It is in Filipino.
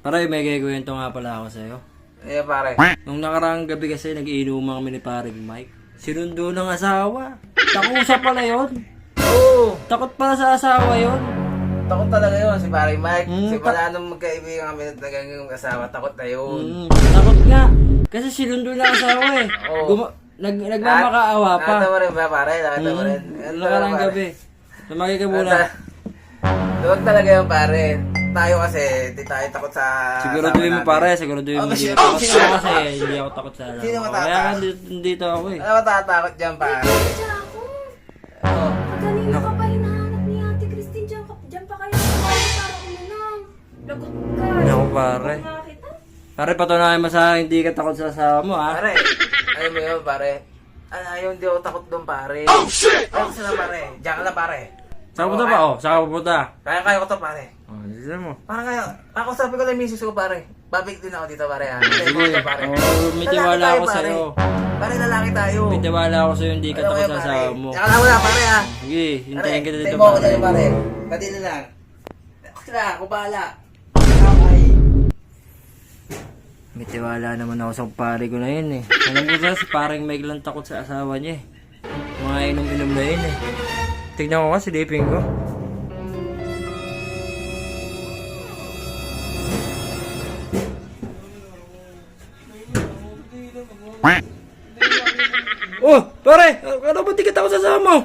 Pare, may kikwento nga pala ako sa'yo. Eh, pare. Nung nakaraang gabi kasi nag-iinuman kami ni paring Mike. Sinundo ng asawa. Takusa pala yun. Oo. Takot pala sa asawa yun. Takot talaga yun si pare Mike. Mm, Simula nung magkaibigan kami at naging asawa, takot na yun. Takot nga. Kasi sinundo ng asawa eh. Oo. Nagmamakaawa pa. Nakita mo rin ba pare? Nakita mo rin? Nakaraang gabi. Tumagi ka muna. Huwag talaga yun pare. Tayo kasi, di tayo takot sa Siguraduhin mo asawa pare, natin. siguraduhin mo. Oh, Hindi sino- ako takot sino- kasi hindi ako takot sa asawa. Sino ko. matatakot? Kaya nga dito ako eh. Ano matatakot dyan pare? Diyan ako. Oo. Kanina ka pa hinahanap ni Ate Christine. Diyan pa kayo para umunang. Lagot ka. Ako pare. Nga kita. Pare, patunayan mo sa akin, hindi ka takot sa asawa mo ha. Pare, alam mo yun pare. Ayaw, hindi ako takot doon pare. Oh shit! Ayaw ko sila pare. Diyan ka lang pare. Saan ka pupunta pa? Oh, saan ka pupunta? Kaya ko to pare. Oh, sige mo. Parang kaya, ako sabi ko lang yung misis ko pare. Babalik din ako dito pare. Sige, pare. Oh, may tiwala Lalaki tayo, ako pare. sa'yo. Pare, lalaki tayo. May tiwala ako sa'yo, hindi ka Ano takot kaya, sa pare? asawa mo. Tsaka lang wala pare ha. Sige, hintayin kita dito Tayo mo ako pare. dyan pare. Pati na lang. Ako sila, ako bahala. Okay. May tiwala naman ako sa pare ko na yun eh. Alam mo ba, si parang may lang takot sa asawa niya eh. Mga inom-inom na yun eh. Tignan ko nga, silipin ko. Oh, pare! Ano ba di ka takot sa asawa mo?